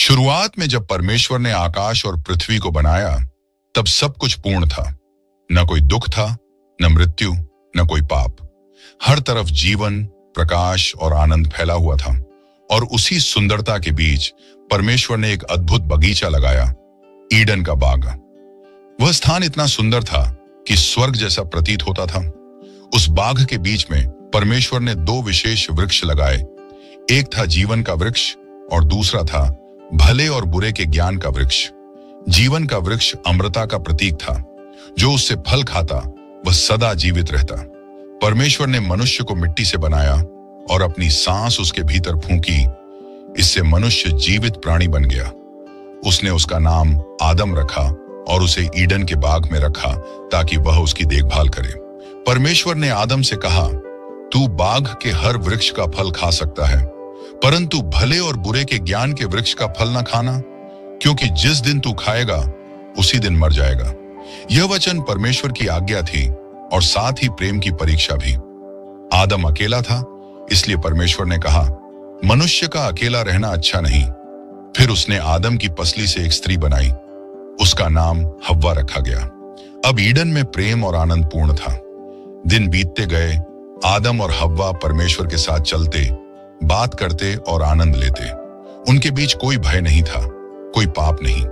शुरुआत में जब परमेश्वर ने आकाश और पृथ्वी को बनाया, तब सब कुछ पूर्ण था। न कोई दुख था, न मृत्यु, न कोई पाप। हर तरफ जीवन, प्रकाश और आनंद फैला हुआ था। और उसी सुंदरता के बीच परमेश्वर ने एक अद्भुत बगीचा लगाया, ईडन का बाग। वह स्थान इतना सुंदर था कि स्वर्ग जैसा प्रतीत होता था। उस बाग के बीच में परमेश्वर ने दो विशेष वृक्ष लगाए। एक था जीवन का वृक्ष और दूसरा था भले और बुरे के ज्ञान का वृक्ष। जीवन का वृक्ष अमृता का प्रतीक था। जो उससे फल खाता वह सदा जीवित रहता। परमेश्वर ने मनुष्य को मिट्टी से बनाया और अपनी सांस उसके भीतर फूंकी। इससे मनुष्य जीवित प्राणी बन गया। उसने उसका नाम आदम रखा और उसे ईडन के बाग में रखा ताकि वह उसकी देखभाल करे। परमेश्वर ने आदम से कहा, तू बाग के हर वृक्ष का फल खा सकता है, परंतु भले और बुरे के ज्ञान के वृक्ष का फल न खाना, क्योंकि जिस दिन तू खाएगा उसी दिन मर जाएगा। यह वचन परमेश्वर की आज्ञा थी और साथ ही प्रेम की परीक्षा भी। आदम अकेला था, इसलिए परमेश्वर ने कहा, मनुष्य का अकेला रहना अच्छा नहीं। फिर उसने आदम की पसली से एक स्त्री बनाई। उसका नाम हव्वा रखा गया। अब ईडन में प्रेम और आनंद पूर्ण था। दिन बीतते गए। आदम और हव्वा परमेश्वर के साथ चलते, बात करते और आनंद लेते। उनके बीच कोई भय नहीं था, कोई पाप नहीं।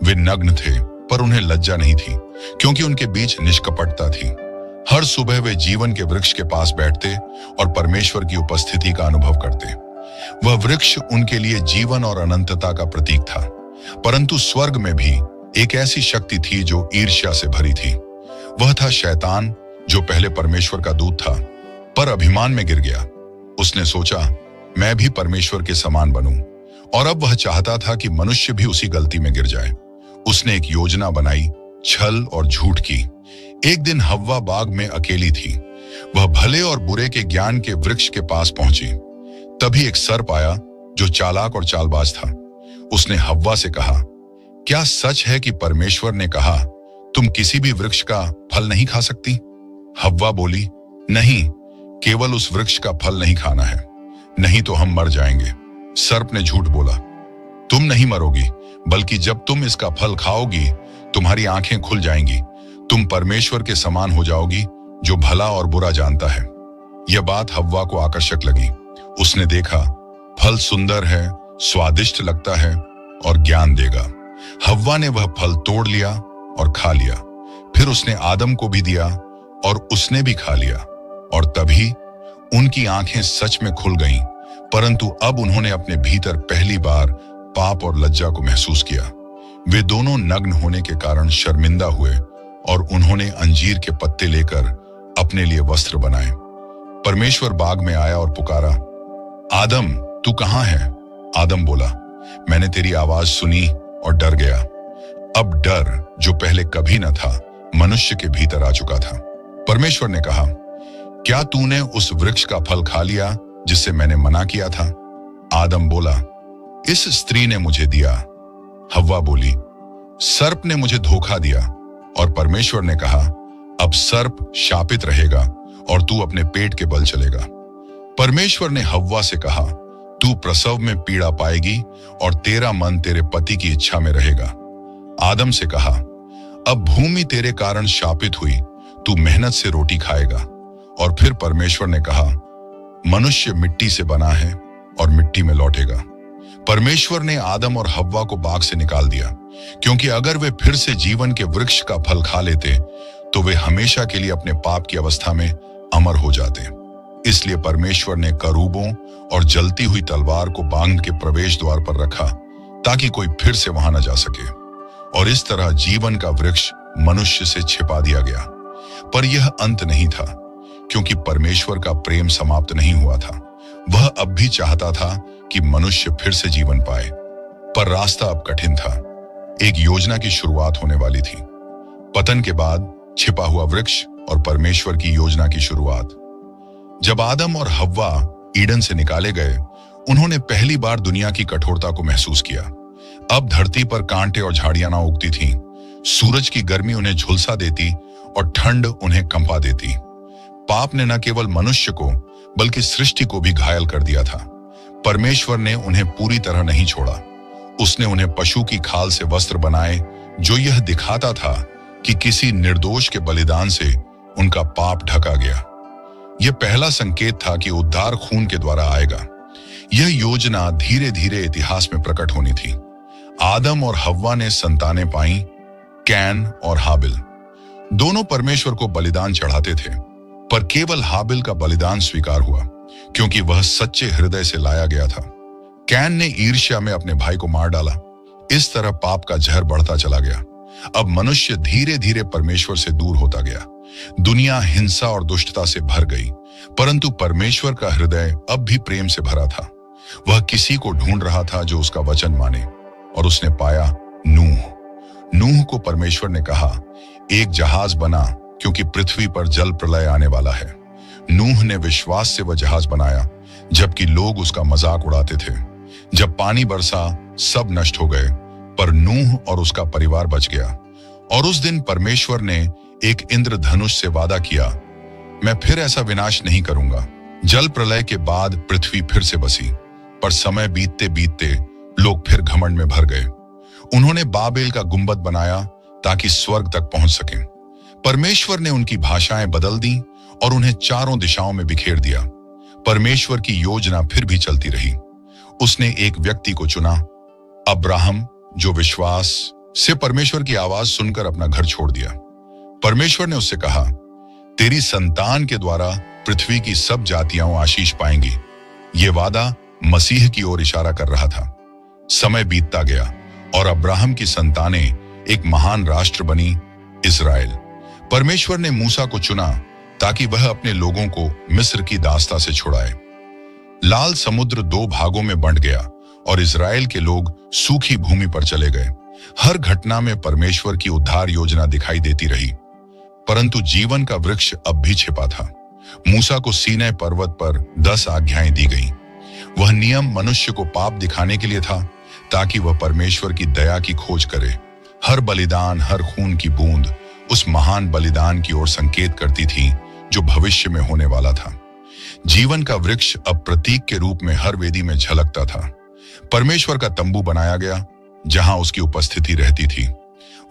वे नग्न थे पर उन्हें लज्जा नहीं थी, क्योंकि उनके बीच निष्कपटता थी। हर सुबह वे जीवन के वृक्ष के पास बैठते और परमेश्वर की उपस्थिति का अनुभव करते। वह वृक्ष उनके लिए जीवन और अनंतता का प्रतीक था। परंतु स्वर्ग में भी एक ऐसी शक्ति थी जो ईर्ष्या से भरी थी। वह था शैतान, जो पहले परमेश्वर का दूत था पर अभिमान में गिर गया। उसने सोचा, मैं भी परमेश्वर के समान बनूं, और अब वह चाहता था कि मनुष्य भी उसी गलती में गिर जाए। उसने एक योजना बनाई, छल और झूठ की। एक दिन हव्वा बाग में अकेली थी। वह भले और बुरे के ज्ञान के वृक्ष के पास पहुंची। तभी एक सर्प आया जो चालाक और चालबाज था। उसने हव्वा से कहा, क्या सच है कि परमेश्वर ने कहा तुम किसी भी वृक्ष का फल नहीं खा सकती? हव्वा बोली, नहीं, केवल उस वृक्ष का फल नहीं खाना है, नहीं तो हम मर जाएंगे। सर्प ने झूठ बोला, तुम नहीं मरोगी, बल्कि जब तुम इसका फल खाओगी तुम्हारी आंखें खुल जाएंगी। तुम परमेश्वर के समान हो जाओगी, जो भला और बुरा जानता है। यह बात हव्वा को आकर्षक लगी। उसने देखा, फल सुंदर है, स्वादिष्ट लगता है और ज्ञान देगा। हव्वा ने वह फल तोड़ लिया और खा लिया। फिर उसने आदम को भी दिया और उसने भी खा लिया। और तभी उनकी आंखें सच में खुल गईं, परंतु अब उन्होंने अपने भीतर पहली बार पाप और लज्जा को महसूस किया। वे दोनों नग्न होने के कारण शर्मिंदा हुए और उन्होंने अंजीर के पत्ते लेकर अपने लिए वस्त्र बनाए। परमेश्वर बाग में आया और पुकारा, आदम, तू कहां है? आदम बोला, मैंने तेरी आवाज सुनी और डर गया। अब डर, जो पहले कभी न था, मनुष्य के भीतर आ चुका था। परमेश्वर ने कहा, क्या तूने उस वृक्ष का फल खा लिया जिससे मैंने मना किया था? आदम बोला, इस स्त्री ने मुझे दिया। हव्वा बोली, सर्प ने मुझे धोखा दिया। और परमेश्वर ने कहा, अब सर्प शापित रहेगा और तू अपने पेट के बल चलेगा। परमेश्वर ने हव्वा से कहा, तू प्रसव में पीड़ा पाएगी और तेरा मन तेरे पति की इच्छा में रहेगा। आदम से कहा, अब भूमि तेरे कारण शापित हुई, तू मेहनत से रोटी खाएगा। और फिर परमेश्वर ने कहा, मनुष्य मिट्टी से बना है और मिट्टी में लौटेगा। परमेश्वर ने आदम और हव्वा को बाग से निकाल दिया, क्योंकि अगर वे फिर से जीवन के वृक्ष का फल खा लेते तो वे हमेशा के लिए अपने पाप की अवस्था में अमर हो जाते। इसलिए परमेश्वर ने करूबों और जलती हुई तलवार को बाग के प्रवेश द्वार पर रखा, ताकि कोई फिर से वहां न जा सके। और इस तरह जीवन का वृक्ष मनुष्य से छिपा दिया गया। पर यह अंत नहीं था, क्योंकि परमेश्वर का प्रेम समाप्त नहीं हुआ था। वह अब भी चाहता था कि मनुष्य फिर से जीवन पाए, पर रास्ता अब कठिन था। एक योजना की शुरुआत होने वाली थी। पतन के बाद छिपा हुआ वृक्ष और परमेश्वर की योजना की शुरुआत। जब आदम और हव्वा ईडन से निकाले गए, उन्होंने पहली बार दुनिया की कठोरता को महसूस किया। अब धरती पर कांटे और झाड़ियां ना उगती थीं। सूरज की गर्मी उन्हें झुलसा देती और ठंड उन्हें कंपा देती। पाप ने न केवल मनुष्य को बल्कि सृष्टि को भी घायल कर दिया था। परमेश्वर ने उन्हें पूरी तरह नहीं छोड़ा। उसने उन्हें पशु की खाल से वस्त्र बनाए, जो यह दिखाता था कि किसी निर्दोष के बलिदान से उनका पाप ढका गया। यह पहला संकेत था कि उद्धार खून के द्वारा आएगा। यह योजना धीरे धीरे इतिहास में प्रकट होनी थी। आदम और हव्वा ने संतानें पाई, कैन और हाबिल। दोनों परमेश्वर को बलिदान चढ़ाते थे, पर केवल हाबिल का बलिदान स्वीकार हुआ क्योंकि वह सच्चे हृदय से लाया गया था। कैन ने ईर्ष्या में अपने भाई को मार डाला। इस तरह पाप का जहर बढ़ता चला गया। अब मनुष्य धीरे धीरे परमेश्वर से दूर होता गया। दुनिया हिंसा और दुष्टता से भर गई, परंतु परमेश्वर का हृदय अब भी प्रेम से भरा था। वह किसी को ढूंढ रहा था जो उसका वचन माने, और उसने पाया नूह को परमेश्वर ने कहा, एक जहाज बना क्योंकि पृथ्वी पर जल प्रलय आने वाला है। नूह ने विश्वास से वह जहाज बनाया, जबकि लोग उसका मजाक उड़ाते थे। जब पानी बरसा, सब नष्ट हो गए, पर नूह और उसका परिवार बच गया। और उस दिन परमेश्वर ने एक इंद्रधनुष से वादा किया, मैं फिर ऐसा विनाश नहीं करूंगा। जल प्रलय के बाद पृथ्वी फिर से बसी, पर समय बीतते बीतते लोग फिर घमंड में भर गए। उन्होंने बाबेल का गुंबद बनाया ताकि स्वर्ग तक पहुंच सकें। परमेश्वर ने उनकी भाषाएं बदल दी और उन्हें चारों दिशाओं में बिखेर दिया। परमेश्वर की योजना फिर भी चलती रही। उसने एक व्यक्ति को चुना, अब्राहम, जो विश्वास से परमेश्वर की आवाज सुनकर अपना घर छोड़ दिया। परमेश्वर ने उससे कहा, तेरी संतान के द्वारा पृथ्वी की सब जातियां आशीष पाएंगी। यह वादा मसीह की ओर इशारा कर रहा था। समय बीतता गया और अब्राहम की संतानें एक महान राष्ट्र बनी, इजराइल। परमेश्वर ने मूसा को चुना ताकि वह अपने लोगों को मिस्र की दास्ता से छुड़ाए। लाल समुद्र दो भागों में बंट गया और इजराइल के लोग सूखी भूमि पर चले गए। हर घटना में परमेश्वर की उद्धार योजना दिखाई देती रही, परंतु जीवन का वृक्ष अब भी छिपा था। मूसा को सीनै पर्वत पर 10 आज्ञाएं दी गईं। वह नियम मनुष्य को पाप दिखाने के लिए था, ताकि वह परमेश्वर की दया की खोज करे। हर बलिदान, हर खून की बूंद उस महान बलिदान की ओर संकेत करती थी जो भविष्य में होने वाला था। जीवन का वृक्ष अब प्रतीक के रूप में हर वेदी में झलकता था। परमेश्वर का तंबू बनाया गया जहां उसकी उपस्थिति रहती थी।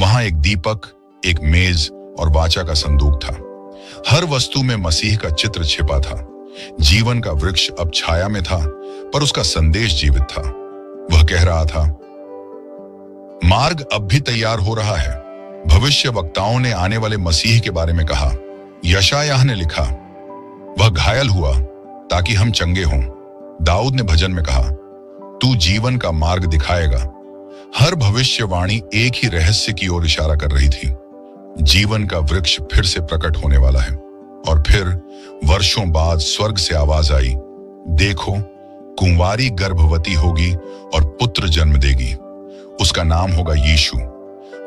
वहां एक दीपक, एक मेज और वाचा का संदूक था। हर वस्तु में मसीह का चित्र छिपा था। जीवन का वृक्ष अब छाया में था, पर उसका संदेश जीवित था। वह कह रहा था, मार्ग अब भी तैयार हो रहा है। भविष्य वक्ताओं ने आने वाले मसीह के बारे में कहा। यशायाह ने लिखा, वह घायल हुआ ताकि हम चंगे हों। दाऊद ने भजन में कहा, तू जीवन का मार्ग दिखाएगा। हर भविष्यवाणी एक ही रहस्य की ओर इशारा कर रही थी। जीवन का वृक्ष फिर से प्रकट होने वाला है। और फिर वर्षों बाद स्वर्ग से आवाज आई, देखो, कुंवारी गर्भवती होगी और पुत्र जन्म देगी। उसका नाम होगा यीशु।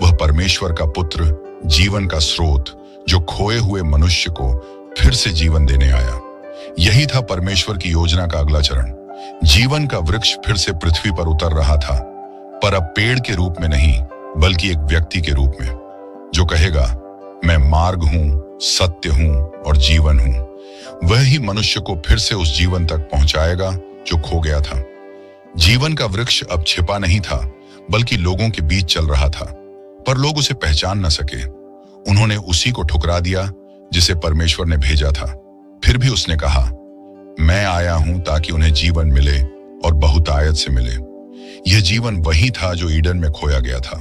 वह परमेश्वर का पुत्र, जीवन का स्रोत, जो खोए हुए मनुष्य को फिर से जीवन देने आया। यही था परमेश्वर की योजना का अगला चरण। जीवन का वृक्ष फिर से पृथ्वी पर उतर रहा था, पर अब पेड़ के रूप में नहीं, बल्कि एक व्यक्ति के रूप में, जो कहेगा, मैं मार्ग हूं, सत्य हूं और जीवन हूं। वह ही मनुष्य को फिर से उस जीवन तक पहुंचाएगा जो खो गया था। जीवन का वृक्ष अब छिपा नहीं था, बल्कि लोगों के बीच चल रहा था, पर लोग उसे पहचान न सके। उन्होंने उसी को ठुकरा दिया जिसे परमेश्वर ने भेजा था। फिर भी उसने कहा, मैं आया हूं ताकि उन्हें जीवन मिले और बहुतायत से मिले। यह जीवन वही था जो ईडन में खोया गया था।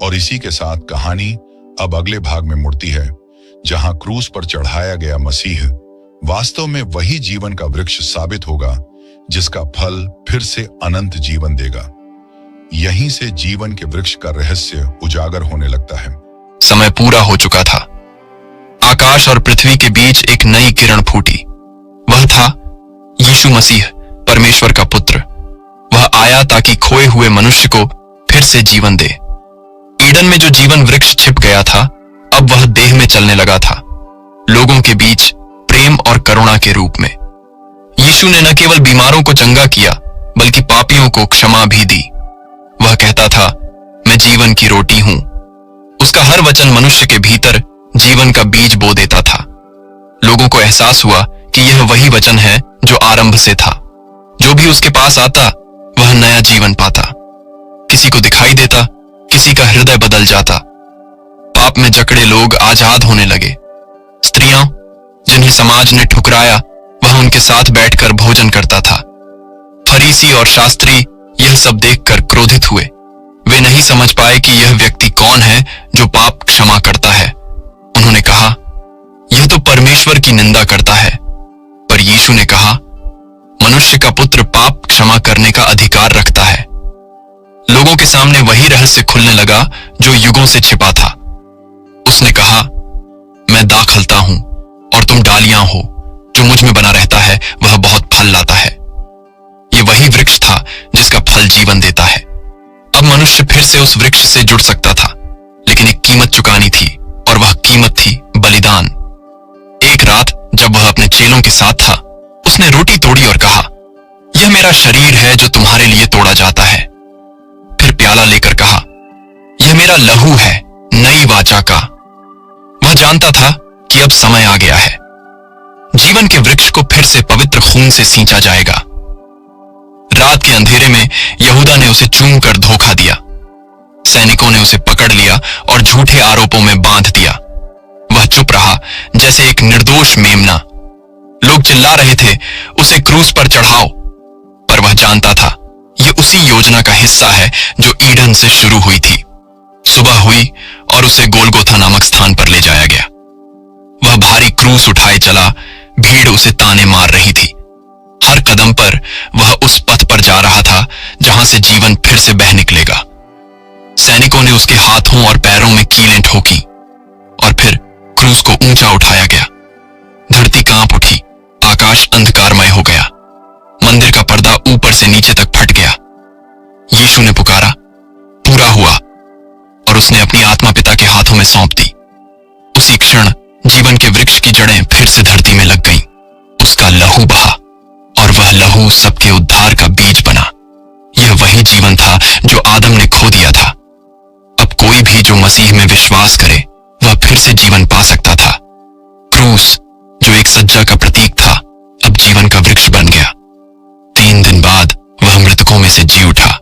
और इसी के साथ कहानी अब अगले भाग में मुड़ती है, जहां क्रूस पर चढ़ाया गया मसीह वास्तव में वही जीवन का वृक्ष साबित होगा, जिसका फल फिर से अनंत जीवन देगा। यहीं से जीवन के वृक्ष का रहस्य उजागर होने लगता है। समय पूरा हो चुका था। आकाश और पृथ्वी के बीच एक नई किरण फूटी। वह था यीशु मसीह, परमेश्वर का पुत्र। वह आया ताकि खोए हुए मनुष्य को फिर से जीवन दे। ईडन में जो जीवन वृक्ष छिप गया था, अब वह देह में चलने लगा था, लोगों के बीच प्रेम और करुणा के रूप में। यीशु ने न केवल बीमारों को चंगा किया, बल्कि पापियों को क्षमा भी दी। वह कहता था, मैं जीवन की रोटी हूं। उसका हर वचन मनुष्य के भीतर जीवन का बीज बो देता था। लोगों को एहसास हुआ कि यह वही वचन है जो आरंभ से था। जो भी उसके पास आता, वह नया जीवन पाता। किसी को दिखाई देता, किसी का हृदय बदल जाता। पाप में जकड़े लोग आजाद होने लगे। स्त्रियां जिन्हें समाज ने ठुकराया, वह उनके साथ बैठकर भोजन करता था। फरीसी और शास्त्री यह सब देखकर क्रोधित हुए। वे नहीं समझ पाए कि यह व्यक्ति कौन है जो पाप क्षमा करता है। उन्होंने कहा, यह तो परमेश्वर की निंदा करता है। पर यीशु ने कहा, मनुष्य का पुत्र पाप क्षमा करने का अधिकार रखता है। लोगों के सामने वही रहस्य खुलने लगा जो युगों से छिपा था। उसने कहा, मैं दाखलता हूं और तुम डालियां हो। जो मुझ में बना रहता है वह बहुत फल लाता है। यह वही वृक्ष था जिसका फल जीवन देता है। अब मनुष्य फिर से उस वृक्ष से जुड़ सकता था, लेकिन एक कीमत चुकानी थी, और वह कीमत थी बलिदान। एक रात जब वह अपने चेलों के साथ था, उसने रोटी तोड़ी और कहा, यह मेरा शरीर है जो तुम्हारे लिए तोड़ा जाता है। फिर प्याला लेकर कहा, यह मेरा लहू है, नई वाचा का। वह जानता था कि अब समय आ गया है। जीवन के वृक्ष को फिर से पवित्र खून से सींचा जाएगा। रात के अंधेरे में यहूदा ने उसे चूम कर धोखा दिया। सैनिकों ने उसे पकड़ लिया और झूठे आरोपों में बांध दिया। वह चुप रहा जैसे एक निर्दोष मेमना। लोग चिल्ला रहे थे, उसे क्रूस पर चढ़ाओ। पर वह जानता था यह उसी योजना का हिस्सा है जो ईडन से शुरू हुई थी। सुबह हुई और उसे गोलगोथा नामक स्थान पर ले जाया गया। वह भारी क्रूस उठाए चला। भीड़ उसे ताने मार रही थी। हर कदम पर वह उस पथ पर जा रहा था जहां से जीवन फिर से बह निकलेगा। सैनिकों ने उसके हाथों और पैरों में कीलें ठोकी और फिर क्रूस को ऊंचा उठाया गया। धरती कांप उठी, आकाश अंधकारमय हो गया। मंदिर का पर्दा ऊपर से नीचे तक फट गया। यीशु ने पुकारा, पूरा हुआ, और उसने अपनी आत्मा पिता के हाथों में सौंप दी। उसी क्षण जीवन के वृक्ष की जड़ें फिर से धरती में लग गईं। उसका लहू बहा और वह लहू सबके उद्धार का बीज बना। यह वही जीवन था जो आदम ने खो दिया था। अब कोई भी जो मसीह में विश्वास करे वह फिर से जीवन पा सकता था। क्रूस जो एक सज्जा का प्रतीक था, अब जीवन का वृक्ष बन गया। 3 दिन बाद वह मृतकों में से जी उठा।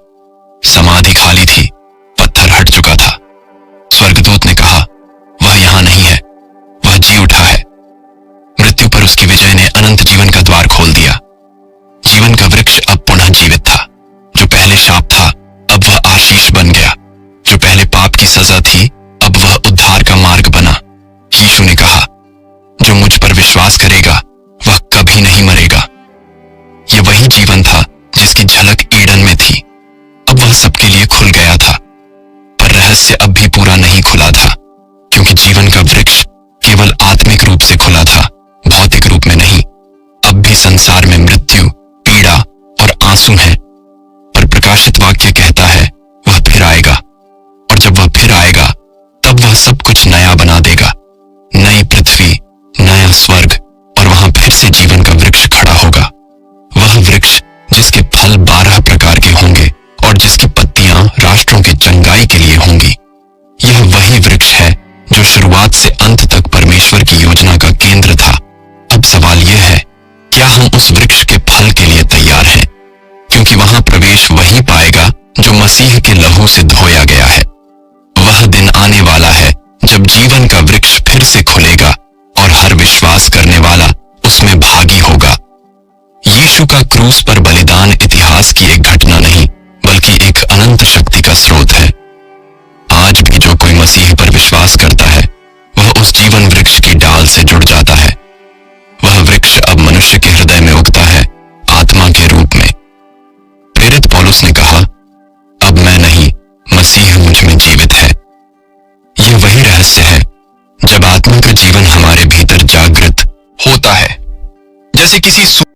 समाधि खाली थी, पत्थर हट चुका था। स्वर्गदूत ने कहा, वह यहां नहीं है, वह जी उठा है। मृत्यु पर उसकी विजय ने अनंत जीवन का द्वार खोल दिया। जीवन का वृक्ष अब पुनः जीवित था। जो पहले शाप था, अब वह आशीष बन गया। जो पहले पाप की सजा थी, अब वह उद्धार का मार्ग बना। यीशु ने कहा, जो मुझ पर विश्वास करेगा वह कभी नहीं मरेगा। यह वही जीवन था जिसकी झलक ईडन में थी। अब वह सबके लिए खुल गया था। पर रहस्य अब भी पूरा नहीं खुला था, क्योंकि जीवन का वृक्ष केवल आत्मिक रूप से खुला था, भौतिक रूप में नहीं। अब भी संसार में मृत्यु, पीड़ा और आंसू हैं। पर प्रकाशित वाक्य कहता है वह फिर आएगा, और जब वह फिर आएगा तब वह सब कुछ नया बना देगा। नई पृथ्वी, नया स्वर्ग, और वहां फिर से जीवन का वृक्ष खड़ा होगा। वह वृक्ष जिसके फल 12 प्रकार के होंगे और जिसकी पत्तियां राष्ट्रों के चंगाई के लिए होंगी। यह वही वृक्ष है जो शुरुआत से अंत तक परमेश्वर की योजना का केंद्र था। अब सवाल यह है, क्या हम उस वृक्ष के फल के लिए तैयार हैं? क्योंकि वहां प्रवेश वही पाएगा जो मसीह के लहू से धोया गया है। वह दिन आने वाला है जब जीवन का वृक्ष फिर से खुलेगा और हर विश्वास करने वाला उसमें भागी होगा। यीशु का क्रूस पर बलिदान इतिहास की एक घटना नहीं, बल्कि एक अनंत शक्ति का स्रोत है। आज भी जो कोई मसीह पर विश्वास करता है वह उस जीवन वृक्ष की डाल से जुड़ जाता है। वह वृक्ष अब मनुष्य के हृदय में उगता है, आत्मा के रूप में। प्रेरित पौलुस ने कहा, अब मैं नहीं, मसीह मुझ में जीवित है। यह वही रहस्य है जब आत्मा का जीवन हमारे भीतर जागृत होता है। जैसे किसी